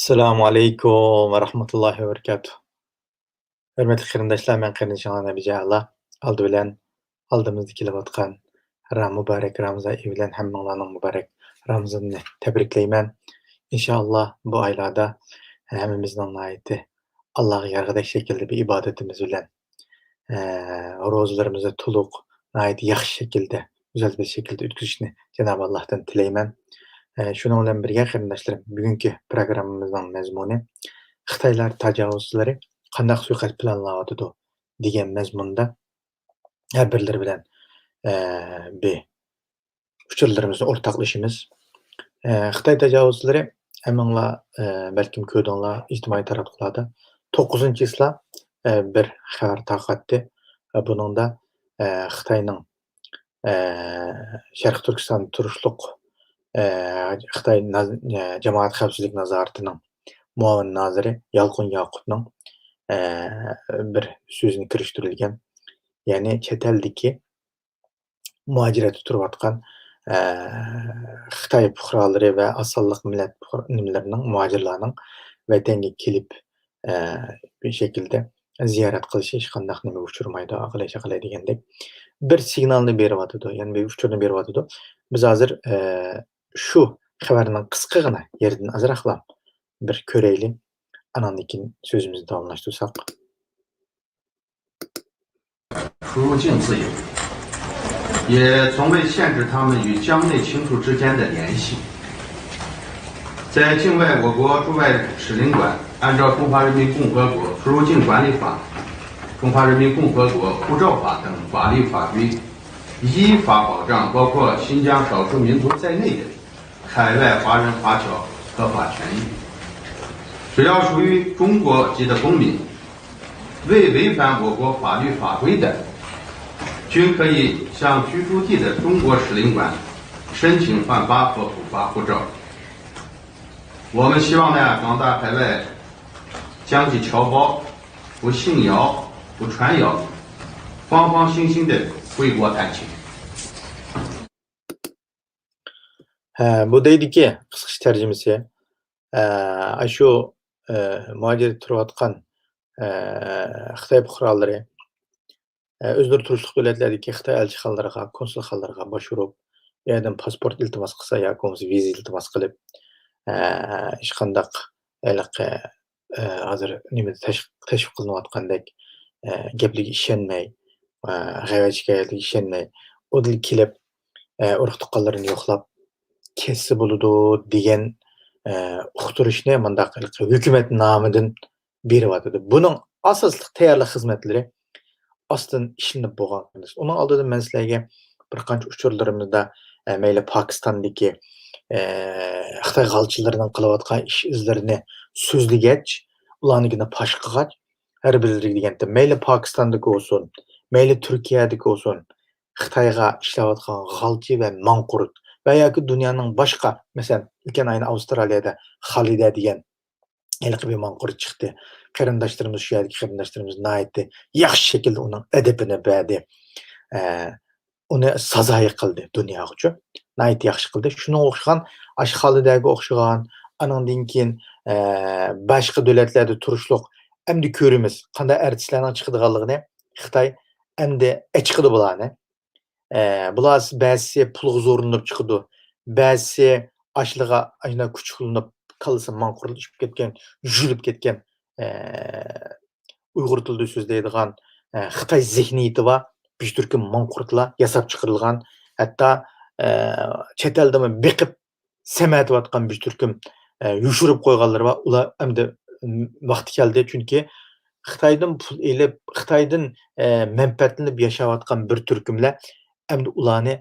Assalomu alaykum va rahmatullohi va barakatuh. Hurmatli qarindoshlar, men qarindoshinglar Nabijallo. Oldi bilan oldimizda kelayotgan muborak Ramazon oyi bilan hammanglarning muborak Ramazonni tabriklayman. Inshaalloh bu oylarda hammamizning nihoyatda Allohga yarg'idek shaklda bir ibodatimiz bilan ro'zalarimizni to'liq nihoyat yaxshi shaklda, go'zal bir shaklda o'tkazishni Janob Allohdan tilayman. Shuning bilan birga qarindoshlarim, bugungi programmamizning mazmuni Xitoylar tajovuzchilari qanday suiqasd planlayotidi degan mazmunda har birlari bilan bir uchurlarimizni o'rtoqlashamiz. Xitoy tajovuzchilari hammanglar balkim ko'rdinglar ijtimoiy tarmoqlarda 9-isla bir xabar tarqatdi. Buningda Xitoyning Sharq Turkiston turishliq Xitoy jamoat xavfsizlik nazoratining muavin naziri Yalqin Yoqubning bir so'zini kirishtirilgan. Ya'ni chet eldagi muhojirada turayotgan Xitoy fuqarolari va asonliq millat nimalarining muhojirlarning vatanga kelib bir shaklda ziyorat qilishi hech qanday nima uchirmaydi, aqlay degandek bir signalni beryotidi, ya'ni bir uchurni beryotidi. Biz hozir shu xabarning qisqagina yeridan azroqlab bir ko'raylik. Andan keyin so'zimizni davomlashtirsak. 出入境自由，也从未限制他们与疆内清楚之间的联系。在境外，我国驻外使领馆按照《中华人民共和国出入境管理法》《中华人民共和国护照法》等法律法规，依法保障包括新疆少数民族在内的海外华人华侨合法权益。只要属于中国籍的公民，未违反我国法律法规的，均可以向居住地的中国使领馆申请换发和补发护照。我们希望呢，广大海外疆籍侨胞不信谣、不传谣，方方兴兴的回国探亲。 Bu deydiki qisqacha tarjimasi shu muhojirda turayotgan Xitoy fuqarolari o'zlari turishliq davlatlardagi Xitoy elchixonalariga, konsulxonalarga boshvurib, u yerdan pasport iltimos qilsa yoki bo'lmasa viza iltimos qilib, hech qandaq hozir nimada tashviq qilinayotgandek gapligiga ishonmay, g'ayvat-shikoyatligiga ishonmay, o'dil kelib urug' tuqqanlarini yo'qlab ketsa bo'ladi degan uqtirishni mundaq hukumat nomidan beryotidi. Buning asosli tayyorlik xizmatlari ostin ishlanib bo'lgan. Uning oldida men sizlarga bir qancha uchurlarimizda mayli Pokistondagi Xitoy g'alchilarining qilayotgan ish izlarini so'zlagach, ularnigina fosh qilgach, har biri deganda mayli Pokistondagi bo'lsin, mayli Turkiyadagi bo'lsin, Xitoyga ishlayotgan g'alchi va manqurt va yoki dunyoning boshqa, masalan, o'tgan ayni Avstraliyada Xalida degan bir manqurt chiqdi. Qarindoshlarimiz shu yerdagi qarindoshlarimiz nihoyatda yaxshi shaklda uning adabini berdi. Uni sazoyi qildi dunyo uchun. Nihoyat yaxshi qildi. Shunga o'xshagan, Xalidaga o'xshagan, andan keyin boshqa davlatlarda turishliq endi ko'ramiz qanday artistlarning chiqadiganligini. Xitoy endi chiqadi bularni. Bular ba'zisi pulga zo'rinlab chiqadi, ba'zisi ashliga ayna kuchlanib kalisi manqurlashib ketgan, yuzilib ketgan Uyg'ur tilida so'zlaydigan Xitoy zihniyati va bir turkum manqurtlar yasab chiqarilgan, hatto chet eldami beqib samatayotgan bir turkum yushirib qo'yganlar va ular endi vaqti keldi, chunki Xitoydan pul elib, Xitoydan manfaatlanib yashayotgan bir turkumlar endi ularni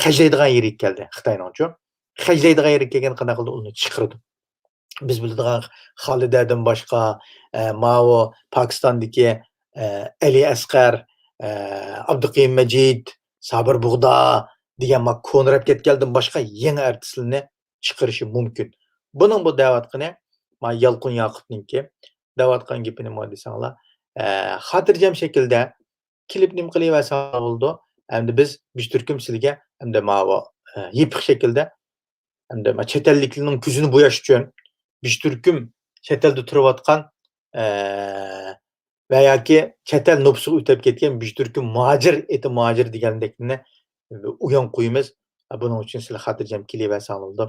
xajlaydigan yeriga keldi Xitoyning-chi. Xajlaydigan yeriga kelgan qanday qildi uni chiqirdi. Biz biladigan Xalidadan boshqa Mao, Pokistondagi Ali Asqar, Abduqayim Majid, Sabir Bug'do degan ko'nrab ketgandan boshqa yangi artistlarni chiqarishi mumkin. Buning bu da'vatqini Yalqin Yoqubningki da'vatgan gapini nima desanglar, xotirjam shaklda klip nim qilaversa bo'ldi. Endi biz bir turkum sizga endi Mao yepiq shaklda endi chet elliklarning ko'zini bo'yash uchun Büyüktürküm chet elde turayotgan ve yoki chet el nüfusu o'tib ketgan büyüktürküm muhacir degandekni uyon qo'yamiz. Buning uchun sizlar xotirjam kelaversangiz bo'ldi.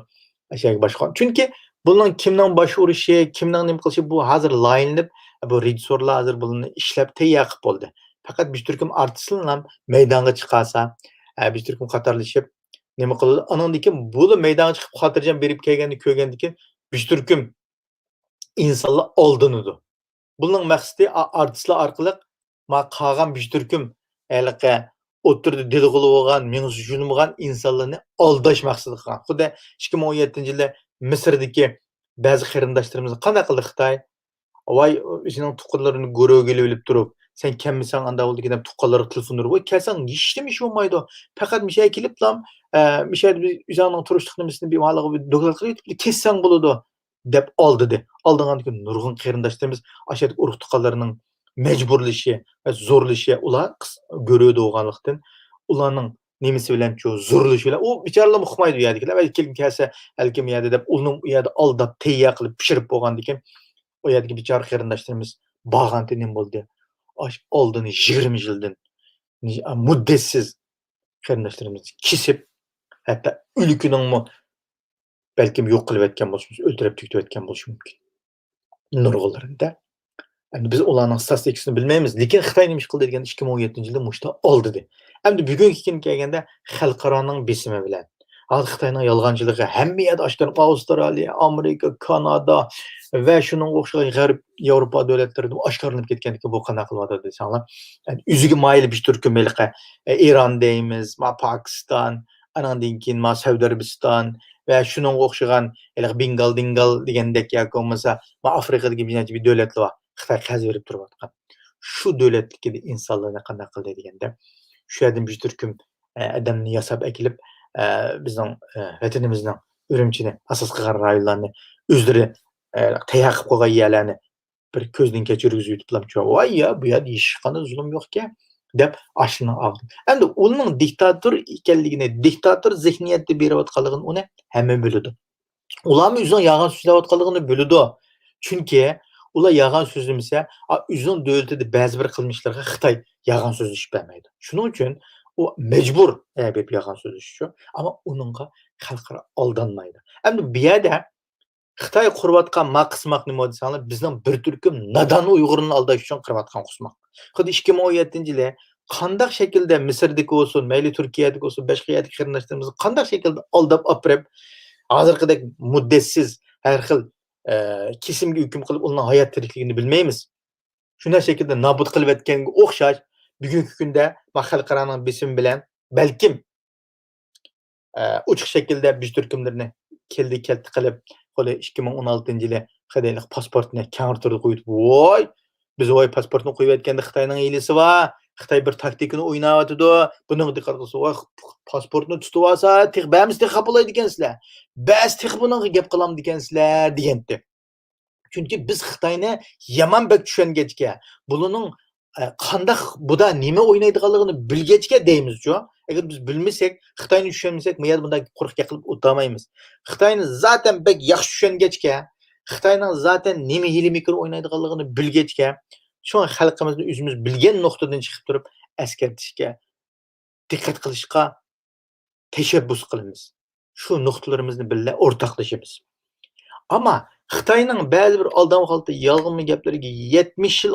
O'shaga boshqa. Chunki bundan kimning bosh urishi, kimning nima qilishi bu hozir layinlab, bu rejissorlar hozir buni ishlab tayyor qilib bo'ldi. Faqat büyüktürküm artistlar ham maydonga chiqarsa, büyüktürküm qatorlashib nima qiladi? Andan keyin bu maydonga chiqib xotirjam berib kelganini ko'rgandan keyin büyüktürküm insonlar oldinudu. Bunun maqsadi artistlar orqali ma qolgan büyüktürküm haliqi o'tirdi dili qilib olgan, mengzi yulmagan insonlarni aldash maqsadi qilgan. Xuddi 2017-yilda Misrdagi ba'zi qarindoshlarimiz qanday qildi Xitoy? Voy o'zining tuqqanlarini go'rovga olib turib, sen kimmisan anda oldi deb tuqqanlari telefon urib, voy kelsang hech nima ish bo'lmaydi. Faqat mishay keliblam, mishay o'zining turishlik nimasini bir haliga bir doklad qilib, kessang bo'ladi deb oldi. Aldangan keyin nurg'un qarindoshlarimiz ashad urug' tuqqanlarining majburlashi va zo'rlashi ular görüyordu olganlıktan. Ularning nemisi bilan şu zo'rlashi bilan u bicharalar uqmaydi bu yerdagilar. Va kelin kelsa, halkim yerda deb uning u yerda aldab tayyor qilib pishirib bo'lgandan keyin o yerdagi bichora qarindoshlarimiz bag'anti nim bo'ldi. Oldin 20 yildan muddatsiz qarindoshlarimiz kesib, hatto o'likuningmi balkim yo'q qilib aytgan bo'lishimiz, o'ldirib tugitib aytgan bo'lishi mumkin. Nurg'unlarida. Yani biz ularning statistikasini bilmaymiz. Lekin Xitoy nima ish qildi degan 2017-yilda mushta oldi. Endi bugungi kun kelganda xalqaroning besimi bilan hozir Xitoyning yolg'onchiligi hamma yerda oshkor, Avstraliya, Amerika, Kanada va shuning o'xshagan G'arb Yevropa davlatlarida oshkorlanib ketgandan bu qanday qilyapti desanglar. Yani o'ziga mayli bir turkum milqa Iran deymiz, Pokiston, andan keyin Saudiya Arabiston va shuning o'xshagan Bengal degandek yoki bo'lmasa Afrikadagi bir davlatlar bor. Xitoy qaz verib turayotgan. Shu davlatlikida insonlarni qanday qildi deganda, shu yerdan bir turkum odamni yasab akilib, bizning vatanimizning Urumchini asos qilgan rayonlarni o'zlari tayyor qilib qo'ygan yerlarni bir ko'zdan kechirgizib yutiblamchi. Voy ya, bu yerda hech qanday zulm yo'q-ku deb ashuni oldi. Endi uning diktator ekanligini, diktator zihniyatda berayotganligini uni hamma biladi. Ularmi o'zining yolg'on so'zlayotganligini biladi. Chunki ular yolg'on so'zlamasa, o'zining davlatida ba'zi bir qilmishlarga Xitoy yolg'on so'zlashib bermaydi. Shuning uchun u majbur deb yolg'on so'zlashchi, ammo uningga xalqaro aldanmaydi. Endi bu yerda Xitoy qurayotgan maqsmaq nima desanglar, bizning bir turkum nadon Uyg'urni aldash uchun qurayotgan qusmaq. Xuddi 2017-yilda qanday shaklda Misrdagi bo'lsin, mayli Turkiyadagi bo'lsin, boshqa yerdagi qarindoshlarimizni qanday shaklda aldab olib, hozirgidek muddatsiz har xil kesimga hukm qilib uning hayot tirikligini bilmaymiz. Shunday shaklda nobud qilib aytganga o'xshash bugungi kunda xalqaroning besimi bilan balkim ochiq shaklda biz turkumlarni keldi qilib, qo'li 2016-yili Xitoylik pasportni counterga qo'yib, voy biz voy pasportni qo'yib aytganda Xitoyning elisi va Xitoy bir taktikani o'ynayotidi. Buning diqqat qilsa, voy pasportni tutib olsa, ba'miz xapolaydi ekansizlar. Ba'zi buning gap qilam dekansizlar degandi. Chunki biz Xitoyni yomon bak tushungachga, buning qanday buda nima o'ynaydiganligini bilgachga deymiz-ku. Agar biz bilmasak, Xitoyni tushunmasak, bu yerda bunday qo'rqqa qilib o'tolmaymiz. Xitoyni zaten bek yaxshi tushungachga, Xitoyning zaten nima hili-mikr o'ynaydiganligini bilgachga, shu xalqimizni o'zimiz bilgan nuqtadan chiqib turib, askartishga, diqqat qilishga tashabbus qilamiz. Shu nuqtalarimizni birga o'rtoqlashamiz. Ammo Xitoyning ba'zi bir aldamg'alti yolg'on gaplariga 70 yil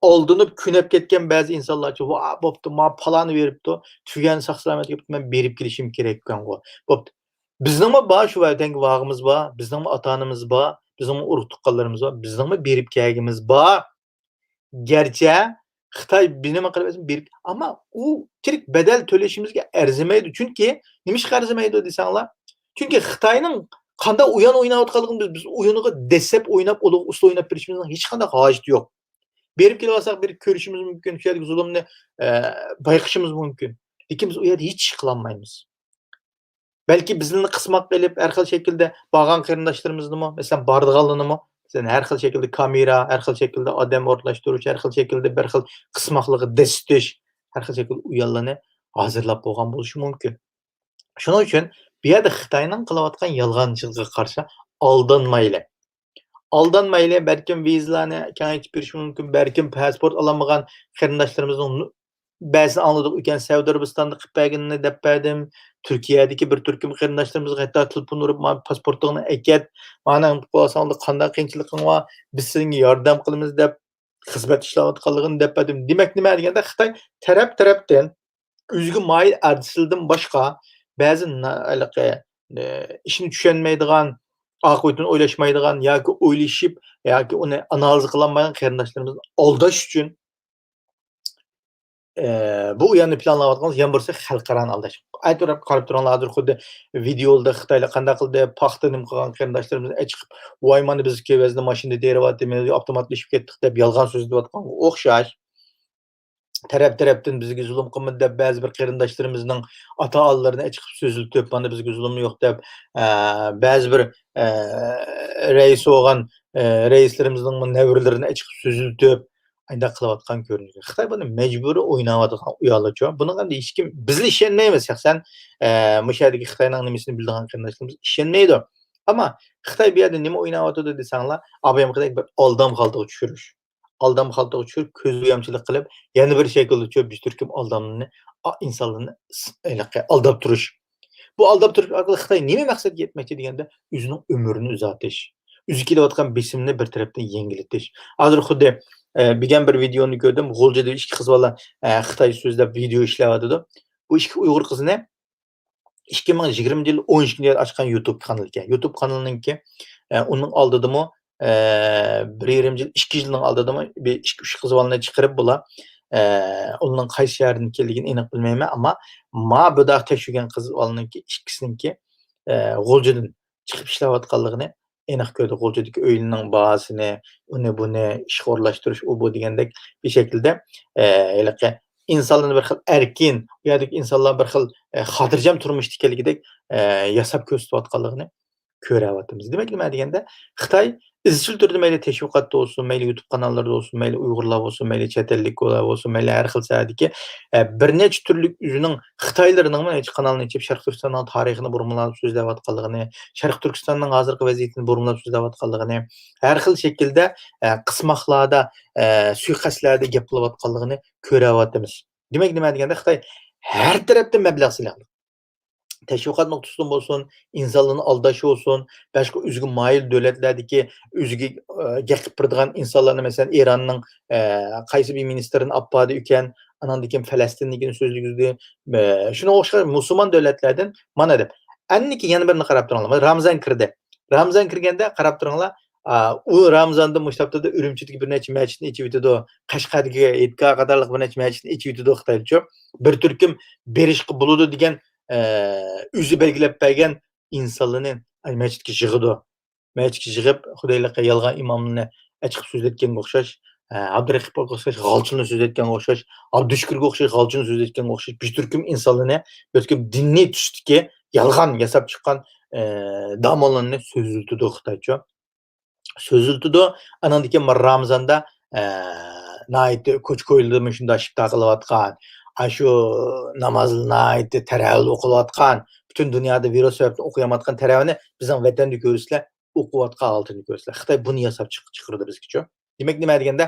oldinib kunab ketgan ba'zi insonlarcha, "Va, bo'pti, men palani beribdi, tugan saq-salomat kelibdi, men berib kelishim kerak ekan-ku." Bo'pti. Bizningmi bor shu vatanga vog'imiz bor, bizningmi ota-onamiz bor, bizningmi urug' tuqqanlarimiz bor, bizningmi berib kelgimiz bor. Garchi Xitoy nima qilib berib, ammo u tirik badal to'lashimizga arzimaydi. Chunki nima ish arzimaydi desanglar? Chunki Xitoyning qanday o'yin o'ynayotganligini biz o'yiniga desep o'ynab, ulug' usta o'ynab berishimizning hech qanday hojati yo'q. Berib kelib olsak, berib ko'rishimiz mumkin, shu yerda zulmni bayqashimiz mumkin. Lekin biz u yerda hech ish qila olmaymiz. Balki bizni qismoq qilib, har xil shaklda borgan qarindoshlarimiznimi, masalan, bordiganlarnimi, masalan, har xil shaklda kamera, har xil shaklda odam o'rtashtirish, har xil shaklda bir xil qismoqliga destish, har xil shaklda uyallarni hozirlab bo'lgan bo'lishi mumkin. Shuning uchun bu yerda Xitoyning qilayotgan yolg'onchilikka qarshi aldanmayla. Aldanmayla belkim vizalarni kengaytib berish mumkin, belkim pasport alamagan qarindoshlarimizni ba'zini anladık ekan Saudiya Arabistonda qilib berganini deb berdim. Turkiyadagi bir turkum qarindoshlarimiz hatto telefon urib "Man pasportingni akat, mana qo'yasanglar qanday qiyinchiliging bor, biz senga yordam qilamiz" deb xizmat ishlayotganligini deb berdim. Demak nima deganda Xitoy taraf-tarafdan o'ziga moyil adsildan boshqa ba'zi ishni tushunmaydigan, oqibatini o'ylashmaydigan yoki o'ylashib yoki uni analiz qilolmagan qarindoshlarimizni aldash uchun bu uyanni planlayotgan yan bo'lsa xalqarani aldash. Aytib qarab turinglar, hozir xuddi videoda Xitoylar qanday qildi, paxta nim qilgan qarindoshlarimizni chiqib, "Voy mana biz kevazni mashinada deryapmiz, avtomatlashib ketdik" deb yolg'on so'zlayotgan o'xshash. Taraf-tarafdan bizga zulm qilma deb ba'zi bir qarindoshlarimizning ota-onalarini chiqib so'ziltib, mana bizga zulm yo'q deb, ba'zi bir rais bo'lgan raislarimizning nevaralarini chiqib so'ziltib, undaq qilayotgan ko'rinadi. Xitoy buni majburiy o'ynayotgan uyalacho. Buni endi hech kim biz ishonmaymiz shaxsan, mushu yerdagi Xitoyning nimasini biladigan qarindoshlarimiz ishonmaydi. Ammo Xitoy bu yerda nima o'ynayotdi desanglar, ABMqdek bir aldam xaltaga tushirish. Aldam xaltaga tushirib, ko'z bo'yamchilik qilib, yana bir shaklda tushib, bir turkum aldamni insonlarni aldab turish. Bu aldab turish orqali Xitoy nima maqsadga yetmoqchi deganda, o'zining umrini uzatish, o'zi kelayotgan besimni bir tarafdan yengillatish. Hozir xuddi bilgan bir videoni ko'rdim. G'o'ljada ikki qiz bola Xitoy so'zlab video ishlayotdi. Bu ikki Uyg'ur qizini 2020 yil 13 ochgan YouTube kanal ekan. YouTube kanalininki uning oldidami 1,5 yil, 2 yilning oldidami 2-3 qiz bolani chiqarib bular uning qaysi shahardan kelganligini aniq bilmayman, ammo bu da tekshirgan qiz bolaninki ikkisiniki G'o'ljadan chiqib ishlayotganligini aniq ko'rdi. G'o'ljadagi uyning bahosini, buni ishga o'rlashtirish u bu degandek bir shaklda insonlarni bir xil erkin, u yerdagi insonlar bir xil xotirjam turmush ekanligidek yasab ko'rsatayotganligini ko'ryapmiz. Demak nima deganda Xitoy izchil turda mayli tashviqotda bo'lsin, mayli YouTube kanallarida bo'lsin, mayli Uyg'urlar bo'lsin, mayli chet elliklar bo'lsin, mayli har xil sohadagi bir necha turlik o'zining Xitoylarining mana shu kanalini ochib Sharq Turkistonning tarixini burmalab so'zlayotganligini, Sharq Turkistonning hozirgi vaziyatini burmalab so'zlayotganligini, har xil shaklda qismoqlarda, suiqasdlarda gap qilayotganligini ko'ryapmiz. Demak nima deganda Xitoy har tarafdan mablag' silyapti. Teşviqat noktasında olsun, insanların aldaşı olsun, başka özgü mayil devletlerdeki özgü yakıp birdiğen insanlarını mesela İran'ın qaysı bir ministerin appadı iken, anandaki Filistinlikini sözlüğüzdü. Şuna oxşar Müslüman devletlerden mana deb. Anniki yana birini qarab turanglar. Ramazan kirdi. Ramazan kirganda qarab turanglar. U Ramazanda Muştabda da Ürümçidagi bir necha masjidni ichib yutadi. Qashqarga, Etga qatorliq bir necha masjidni ichib yutadi Xitoycha. Bir turkum berishqi bo'ladi degan o'zi belgilab bergan insonlarni masjidga yig'idi. Masjidga yig'ib, Xudoylarga yolg'on imomni chiqib so'zlayotganga o'xshash, Abduraqibga o'xshash g'olchini so'zlayotganga o'xshash, Abdushukurga o'xshash g'olchini so'zlayotganga o'xshash bir turkum insonlarni, bir turkum diniy tushdagi yolg'on yasab chiqqan domolalarni so'ziltidi Xitoycha. So'ziltidi. Anandaki Ramazonda nihoyatda ko'ch ko'yildi shunda shifta qilayotgan, shu namozni taravih o'qilayotgan, butun dunyoda virus sababli o'qiyamayotgan taravihni bizning vatanda ko'rsizlar, o'qiyotgan holatini ko'rsizlar. Xitoy buni yasab chiqardi bizgacha. Demak nima deganda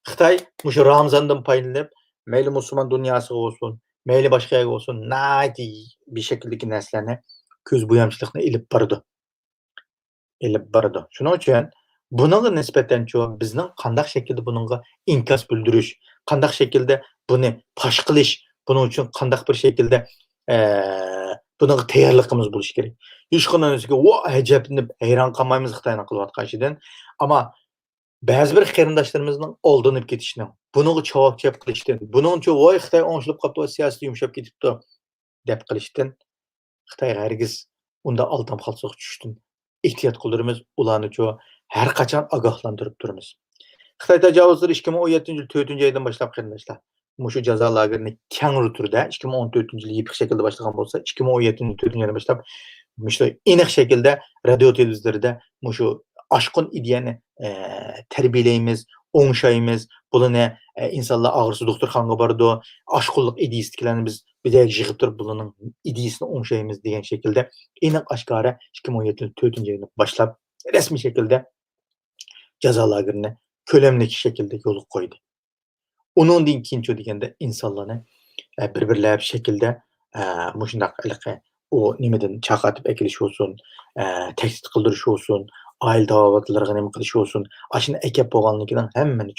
Xitoy shu Ramazondan foydalanib, mayli musulmon dunyosiga bo'lsin, mayli boshqa yerga bo'lsin, nihoyatda bir shakldagi narsalarni ko'z bo'yamchilikni ilib bordi. Shuning uchun bunga nisbatan bizning qanday shaklda bunga inkos bildirish, qanday shaklda buni fosh qilish, buning uchun qanday bir shaklda bunga tayyorligimiz bo'lishi kerak. Hech qanday narsaga ajablanib hayron qolmaymiz Xitoyning qilayotgan ishidan. Ammo ba'zi bir qarindoshlarimizning oldanib ketishni, bunga javob qilishdan, buning uchun voy Xitoy o'ngishilib qolibdi, siyosat yumshab ketibdi deb qilishdan Xitoy hargiz unda aldam xalsoq tushishdan ehtiyot qildirimiz, ularni har qachon ogohlantirib turamiz. Xitoy tajovuzlari 2017 yil 4-oydan boshlab qarindoshlar. Mushu jazo lagerini keng turda 2014 yil yepiq shaklda boshlagan bo'lsa, 2017 yil 4-oydan boshlab mushu aniq shaklda radio televizorlarda mushu oshqin ideyani tarbiyalaymiz, o'ngshaymiz. Bularni insonlar og'risi doktorxonaga boradi, oshqinlik ideyasilarni biz bidak yig'ib turib bularning ideyasini o'ngshaymiz degan shaklda aniq oshkora 2017 yil 4-oydan boshlab resmi şekilde ceza lagerine kölemlik şekilde yolu koydu. Onundan keyinçe degende insanlarni bir-birlap şekilde muşundaq o nimeden çaqatıp ekiliş olsun, tehdit qıldırış olsun, aile davatlariga nima qilish olsun, ashuni ekep bo'lganligidan hammani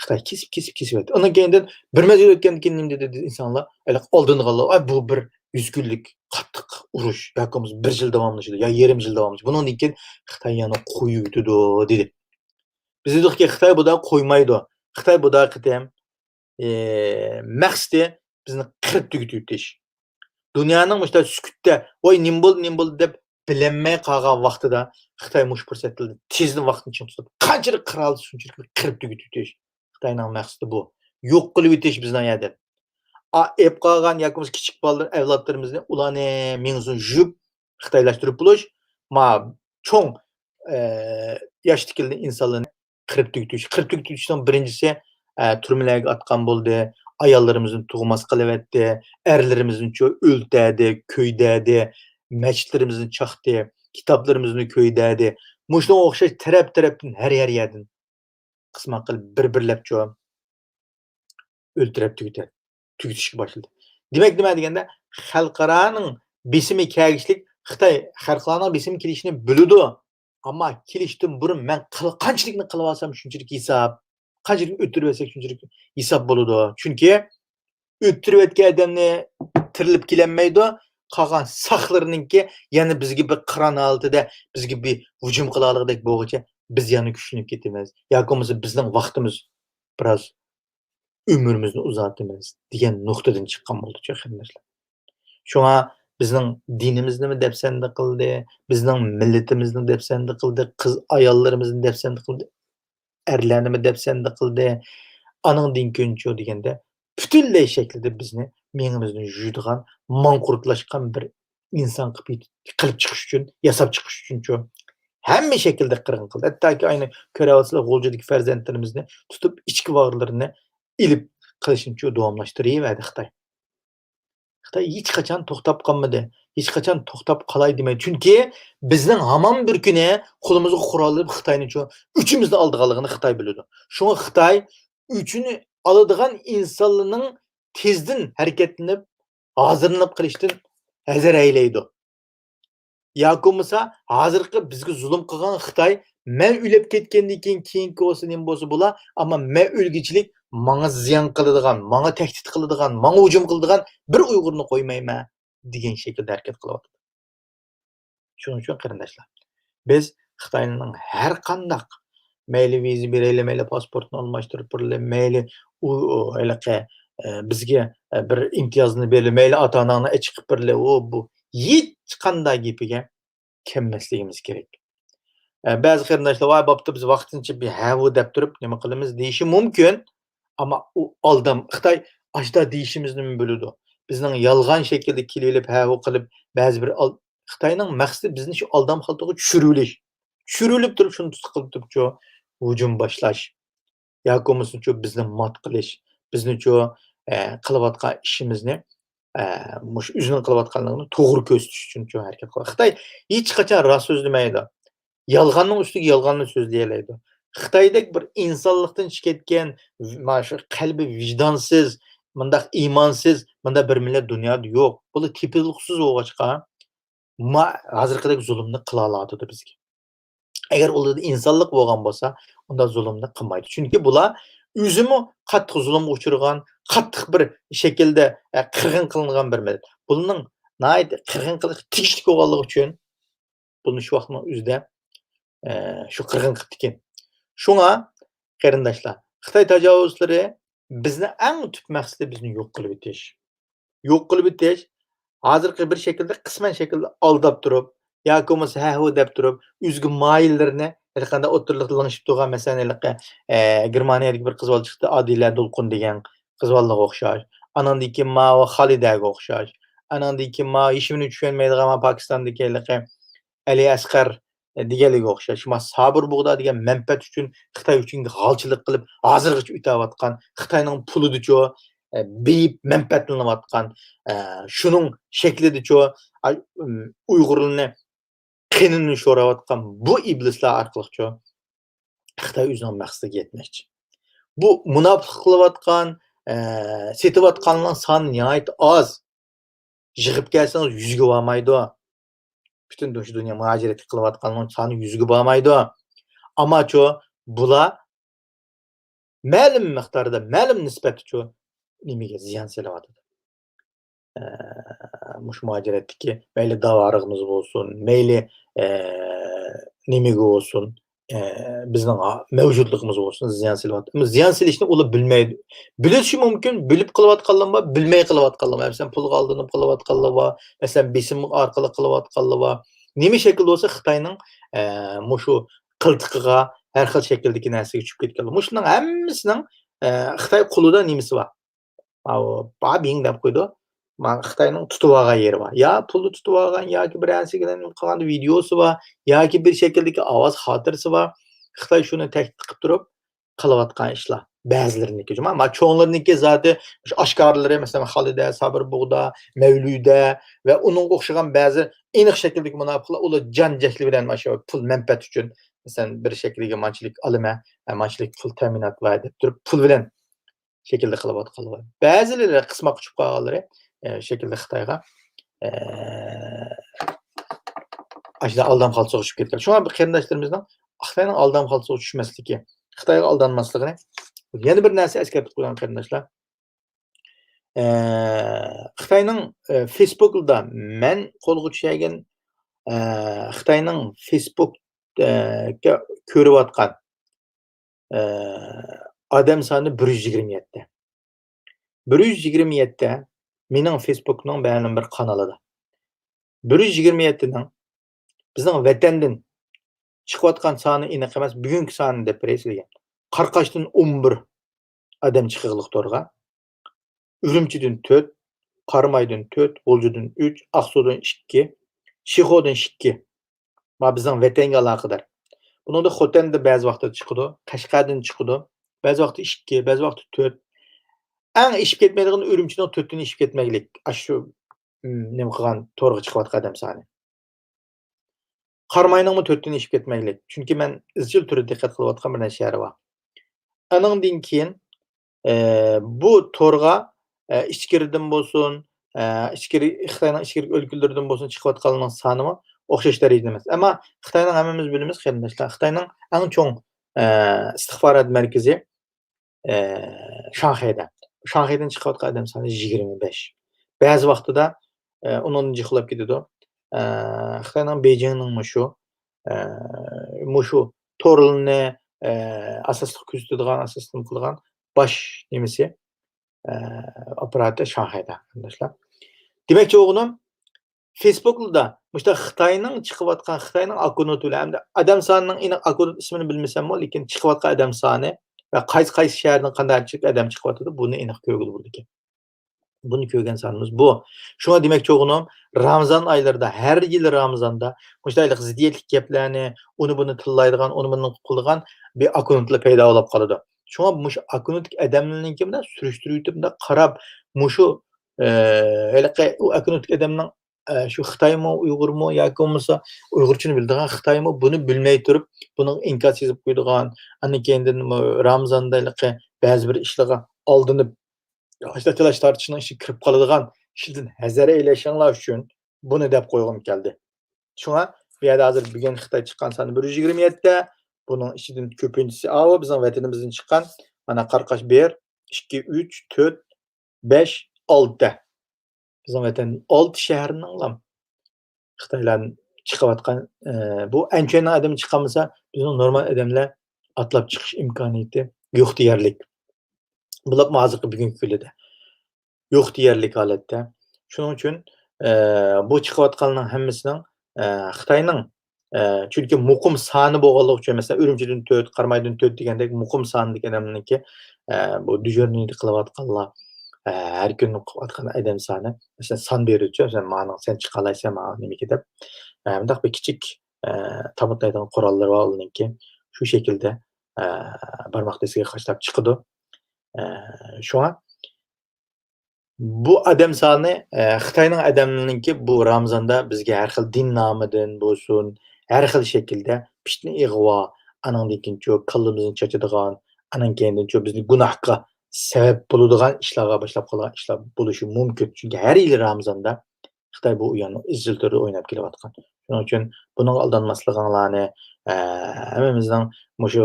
Xitoy kesip etdi. Ondan keyindan bir mezgil o'tgandan keyin nima dedi insonlar? Oldini oldi. Bu bir 100 kunlik qattiq urush yoki bo'lmasa 1 yil davomlashadi yo yarim yil davomlashadi. Bundan keyin Xitoy yana qo'yib dedi. Biz dedikki Xitoy buda qo'ymaydi. Xitoy buda qitam maqsadi bizni qirib tugutish. Dunyoning mushta sukutda voy nim bo'ldi deb bilinmay qolgan vaqtida Xitoy mush fursatni tezli vaqtni tutib qanchalik qira olsa shunchalik qirib tugutish. Xitoyning maqsadi bu. Yo'q qilib o'tish bizning yerda. Ep qolgan yoki kichik bolalar avlodlarimizni ularni mingzun yub xitoylashtirib bo'lish, cho'ng yoshlikli insonlarni qirib tugutishning birinchisi turmalarga atgan bo'ldi. Ayollarimizni tug'mas qilyapti, erlarimizni o'ldirdi, ko'ydadi, masjidlarimizni chaqdi, kitoblarimizni ko'ydadi. Mushunga o'xshash taraf-tarafdan har yerdan qisma qilib bir-birlab o'ltirib tugutishga boshladi. Demak, nima deganda xalqaroning besimi kelishlik Xitoy xalqlarning besimi kelishini biladi. Ammo kelishdan burun men qanchalikni qilib olsam shunchalik hisob, qanchalik o'tirib olsak shunchalik hisob bo'ladi. Chunki o'tirib o'tgan odamni tirilib kelinmaydi. Qolgan saqlarninki yana bizga bir qiron altida bizga bir hujum qilaligidek bo'lguncha biz yana kuchlanib ketamiz. Yoki bo'lmasa bizning vaqtimiz biroz ömrümüzni uzatamiz degan nuqtadan chiqqan bo'ldi qarindoshlar. Shunga bizning dinimizni depsanda qildi, bizning millatimizni depsanda qildi, qiz ayollarimizni depsanda qildi, erlarni depsanda qildi. Aningdan ko'ncho deganda butunlay shaklida bizni mengimizni yuydigan, manqurtlashgan bir inson qilib chiqish uchun, yasab chiqish uchun hamma shaklda qirg'in qildi. Hattoki ayni ko'ryapsizlar, G'o'ljadagi farzandlarimizni tutib ichki vag'irlarini ilib qilishni davomlashtirayverdi Xitoy. Xitoy hech qachon to'xtab qolmadi. Hech qachon to'xtab qolay demaydi. Chunki bizning hamon bir kuni qo'limizga qurol olib Xitoyni uchimizni oldiganligini Xitoy biladi. Shunga Xitoy uchini oladigan insonlarning tezdan harakatlanib, hozirlanib qilishdan hazar aylaydi. Yoki bo'lmasa, hozirgi bizga zulm qilgan Xitoy men o'lib ketgandan keyingi olsa nima bo'lsa bo'lar, ammo men o'lgichilik manga ziyon qiladigan, manga tahdid qiladigan, manga hujum qiladigan bir Uyg'urni qo'ymayman degan shaklda harakat qilyapti. Shuning uchun qarindoshlar, biz Xitoyning har qanday mayli viza beraylik, mayli pasportni almashtirib beraylik, mayli bizga bir imtiyozni beraylik, mayli ota-onani chiqib beraylik, bu hech qanday gapiga kelmasligimiz kerak. Ba'zi qarindoshlar voy bo'pti biz vaqtincha bir havu deb turib nima qilamiz deyishi mumkin. Ama o aldam Xitoy ashda deyishimizni biladi. Bizning yolg'on shaklda kelib, havu qilib, ba'zi bir Xitoyning maqsadi bizni shu aldam xaltaga tushirilish. Tushirilib turib shuni qilib turib hujum boshlash. Yoki bo'lmasa bizni mat qilish, bizni qilayotgan ishimizni mush o'zining qilayotganligini to'g'ri ko'rsatish uchun harakat qiladi. Xitoy hech qachon rost so'zlamaydi. Yolg'onning ustiga yolg'onni so'zlayoladi. Xitoydek bir insonlikdan ketgan, mana shu qalbi vijdonsiz, bundaq imonsiz, bunda bir millat dunyoda yo'q. Bu tepiliqsiz o'g'achqa hozirgidek zulmni qila oladi bizga. Agar ularda insonlik bo'lgan bo'lsa, unda zulmni qilmaydi. Chunki bular o'zimi qattiq zulmga uchragan, qattiq bir shaklda qirg'in qilingan bir millat. Buning qirg'in qilish tegishli bo'lganligi uchun buni shu vaqtning o'zida shu qirg'in qildi. Shunga qarindoshlar, Xitoy tajovuzlari bizni eng tub maqsadi bizni yo'q qilib o'tish. Yo'q qilib o'tish, hozirgi bir shaklda qisman shaklda aldab turib, yoki bo'lmasa ha-hu deb turib, o'zga moyillarini har qanday o'tirliqlanishib turgan, masalan, Germaniyadagi bir qiz bola chiqdi, Adila Dulqin degan qiz bolaga o'xshash. Anandan keyin Mao Xolidaga o'xshash. Anandan keyin Mao hech kimni tushunmaydigan Pokistondagi Ali Asqar deganlarga o'xshash. Sabir bug'da degan manfaat uchun Xitoy uchun g'alchilik qilib, hozirgacha o'tayotgan, Xitoyning pulida beyib manfaatlanayotgan, shuning shaklida Uyg'urlarni qenini şorawatqan bu iblislar arqılıqçı Xitay özünün məqsədiga yetməkçi. Bu münafıqlıq qılıbatqan, setibatqanların sonu nihayət az. Yığıb gəlsəniz 100-gə varmaydı. Bütün dünya mühacirət qılıbatqanların sonu 100-gə varmaydı. Amma bular məlum miqdarda, məlum nisbətdə niməyə ziyan selavatdı. Muş mühacirətdəki meyli davarığımız olsun, meyli niməyə olsun, bizning mavjudligimiz olsun ziyon silyapti. Ziyon silishni ular bilmaydi. Bilishi mumkin, bilib qilayotganlar bor, bilmay qilayotganlar bor. Masalan, pulga aldanib qilayotganlar bor, masalan, besim orqali qilayotganlar bor. Nima shaklda bo'lsa Xitoyning mushu qiltiqiga har xil shakldagi narsaga tushib ketganlar. Mushuning hammasining Xitoy qo'lida nimasi bor? Bing deb qo'ydi. Xitoyning tutib olgan yeri bor. Ya pulni tutib olgan yoki bir narsaga qilgan videosi bor, yoki bir shakldagi ovoz xotirasi bor. Xitoy shuni tahdid qilib turib qilayotgan ishlar. Ba'zilariniki, ammo cho'nglarniki zoti oshkorlari, masalan, Xolida, Sabir Bug'da, Mavluda va uningga o'xshagan ba'zi aniq shakldagi munofiqlar ular jon-jahli bilan shu pul manfaat uchun, masalan, bir shakldagi manchilik olima, manchilik pul ta'minot va deb turib pul bilan shaklda qilayotganlar. Ba'zilari qismoq tushib qolganlari şekilde Xitayga aşıda aldam xalçıga düşüp ketken. Şuna bir qarindoshlarımızdan Xitayning aldam xalçıga düşməsligi, Xitayga aldanmasligini yana bir narsa eskartib qo'ygan qarindoshlar. Xitayning Facebook'da men qo'lga tushgan Xitayning Facebook'ga ko'rayotgan odam soni 127. 127 mening Facebook'ning ma'lum bir kanalida. 127ning bizning vatandan chiqayotgan soni aniq emas, bugungi soni deb beraysiz. Qarqashdan 11 odam chiqig'liq to'rga. Urumchidan 4, Qarmaydan 4, G'uljidan 3, Aqsudan 2, Shixodan 2. Ma bizning vatanga aloqador. Buningda Xotanda ba'zi vaqtda chiqadi, Qashqardan chiqadi, ba'zi vaqtda 2, ba'zi vaqtda 4. Eng ishib ketmaydigan Urumchining 4'tini ishib ketmaylik. Shu nima qilgan to'rga chiqayotgan odam soni. Qarmayning 4'tini ishib ketmaylik. Chunki men izchil turda diqqat qilayotgan bir narsa bor. Aningdan keyin bu to'rga ichkiridan bo'lsin, Xitoyning ichkiri o'lkalardan bo'lsin chiqayotganlarning soni o'xshash darajada emas. Ammo Xitoyning hammamiz bilamiz, qarindoshlar, Xitoyning eng cho'ng istixborot markazi Shanxayda. Shanxaydan chiqayotgan odam soni 25. Ba'zi vaqtida undan jiqlab ketadi. Xitoyning Beijingning mushu to'rni asosli kuzatadigan, asosli qilgan bosh nimasi operator Shanxayda, qarindoshlar. Demakchi o'g'lim Facebook'da mushta Xitoyning chiqayotgan Xitoyning akkauntlari hamda odam sonining aniq akkaunt ismini bilmasam-mu, lekin chiqayotgan odam soni va qaysi shahardan qanday odam chiqyotdi, buni aniq ko'rgili bo'ldi ekan. Buni ko'rgan sonimiz bu. Shunga demakchi o'g'lim, Ramazon oylarida, har yil Ramazonda mushaylik ziddiyatli gaplarni, uni buni tillaydigan, uni buni qiladigan bir akkauntlar paydo bo'lib qoladi. Shunga mush akkauntdagi odamlarningki bilan surishtirib qarab, mushu u akkauntdagi odamning shu Xitoymi, Uyg'urmi yoki bo'lmasa Uyg'urchani biladigan Xitoymi, buni bilmay turib, buning inkos yozib qo'yadigan, ana keyindan Ramazonda ba'zi bir ishlarga oldinib Telash tartışının işi kirib qoladigan ishdan hazar eylashinglar uchun buni deb qo'yg'im keldi. Shunga bu yerda hozir bugun Xitoy chiqqan soni 127 ta, buning ichidan ko'pinchisi bizning vatanimizdan chiqqan, mana Qarqash 1, 2, 3, 4, 5, 6 ta. Bizning vatan 6 shaharning Xitoylar chiqayotgan bu anchaning odam chiqamasa, bizning normal odamlar atlab chiqish imkoniyati yo'q deyarlik. Bular hozirgi bugungi kunida yo'q deyarlik holatda. Shuning uchun bu chiqayotganlarning hammasining Xitoyning chunki muqim soni bo'lganligi uchun, masalan, Urumchidan 4, Qarmaydan 4 degandek muqim sonidagi odamlarniki bu dijorniyni qilayotganlar har kun qilayotgan odam soni, masalan, son beruvchi, masalan, sen chiqa olaysan, nimaga deb bundoq bir kichik tabutlaydigan qurollar bor ularniki. Shu shaklda barmoq desiga qashlab chiqadi. Shunga bu odam soni Xitoyning odamlariniki bu Ramazonda bizga har xil din nomidan bo'lsin, her xil şekilde piştini ig'vo, anandan keyin şu kallamizni chachadigan, anan keyin şu bizni gunohga sebep bo'ladigan ishlarga boshlab qolgan ishlar bo'lishi mumkin. Chunki har yili Ramazonda Xitoy bu o'yinni izchil turda o'ynab kelayotgan. Shuning uchun buning aldanmasliginglarni, hammamizning mushu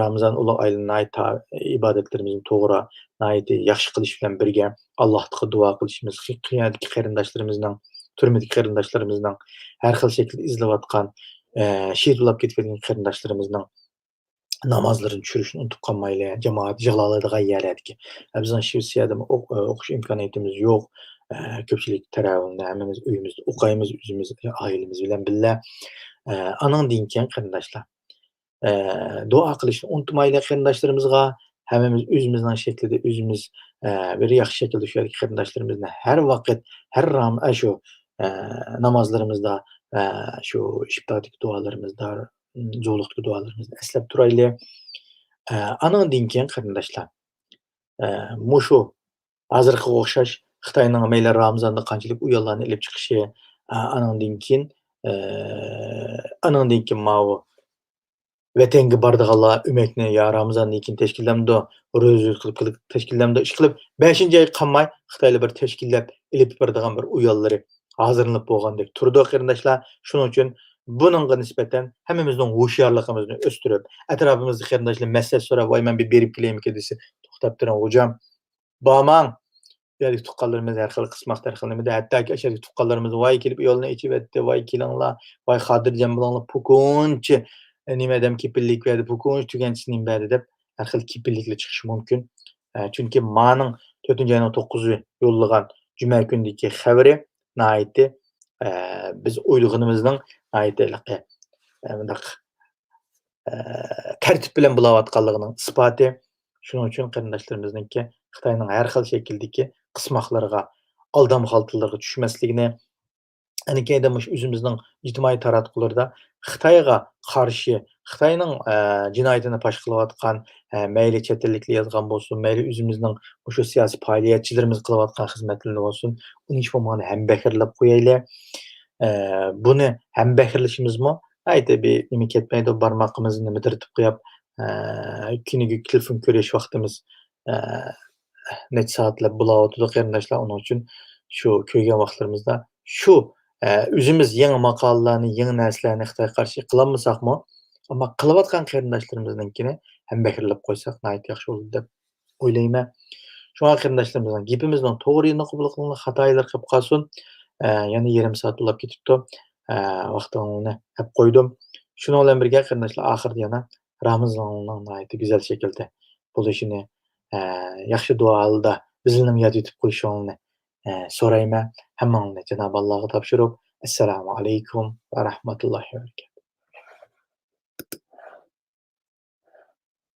Ramazon ulug' oyini ibodatlarimizni to'g'ri, yaxshi qilish bilan birga Allohga duo qilishimiz, qiyomadagi qarindoshlarimizning, turmadagi qarindoshlarimizning, har xil shaklda izlayotgan, shiydulab ketayotgan qarindoshlarimizning namazlarını tushirishni unutib qolmaylik. Jamoat yig'iladigan yerlarga. Bizning Shvetsiyada o'qish imkoniyatimiz yo'q. Ko'pchilik taravihni hammamiz uyimizda o'qiymiz, o'zimiz oilamiz bilan birga. Anandan keyin qarindoshlar, duo qilishni unutmaylik qarindoshlarimizga. Hammamiz o'zimizning shaklida o'zimiz bir yaxshi shaklda shu qarindoshlarimizni har vaqt, har shu namozlarimizda, shu iftordagi duolarimizda, jo'liqdagi duolarimizni eslab turaylik. Anandan keyin qarindoshlar, mushu hozirgiga o'xshash Xitoyning mayli Ramazonda qanchalik uyallarni ilib chiqishi, anandan keyin, mau vatanga bordiganlar o'makni yo Ramazondan keyin tashkillamdi, ro'za qilib tashkillamdi, ish qilib 5-oy qolmay Xitoylar bir tashkillab ilib bordigan bir uyallari hozirlanib bo'lgandek turdi qarindoshlar. Shuning uchun buningga nisbatan hammamizning hushyorligimizni o'stirib, atrofimizda qarindoshlar maslahat so'rab, "Voy, men bir berib kelaymikin" desa, "To'xtab turing, hujam. Bormang." Yerlik tuqqanlarimiz har xil qismoq tarqalamada, hattoki ashadagi tuqqanlarimiz "Voy, kelib yo'lni ichibyapti, voy kelinglar, voy xotirjam bo'linglar, pukunchi nima dem kepillik berdi, pukunchi tuganchisi nima berdi" deb har xil kepilliklar chiqishi mumkin. Chunki Maning 4-oyning 9-i yo'llagan juma kunidagi xabari nihoyatda biz o'ylaganimizning nihoyatda bundaq tartib bilan bo'layotganligining isboti. Shuning uchun qarindoshlarimizningki Xitoyning har xil shakldagi qismoqlariga, aldam xaltalarga tushmasligini, anakayda o'zimizning ijtimoiy taratqularda Xitoyga qarshi, Xitoyning jinoyatini fosh qilayotgan, mayli chet elliklar yozgan bo'lsin, mayli o'zimizning o'sha siyosiy faoliyatchilarimiz qilayotgan xizmatlarni bo'lsin, uni hech bo'lmaganda hambaxirlab qo'yaylik. Buni hambaxirlashimizmi ayta bir nima ketmaydi, barmoqimizni nimadirtib qo'yib, kuniga telefon ko'rish vaqtimiz necha soatlab bo'layotdi qarindoshlar. Uning uchun shu ko'rgan vaqtlarimizda shu o'zimiz yangi maqolalarni, yangi narsalarni Xitoyga qarshi qilolmasakmi, ammo qilayotgan qarindoshlarimizningkini hambaxirlab qo'ysak nihoyat yaxshi bo'ladi deb o'ylayman. Shunga qarindoshlarimizning gapimizning to'g'riligini qabul qilinglar, xatolar qilib qolsin. Yana yarim soat bo'lib ketibdi. Vaqtimni olib qo'ydim. Shuning bilan birga qarindoshlar, oxirida yana Ramazonning nihoyatda go'zal shaklda bo'lishini, yaxshi duolarda bizning yod etib qo'yishinglarni so'rayman. Hammanglarni Janob Allohga topshirib, assalomu alaykum va rahmatullohi va barakatuh.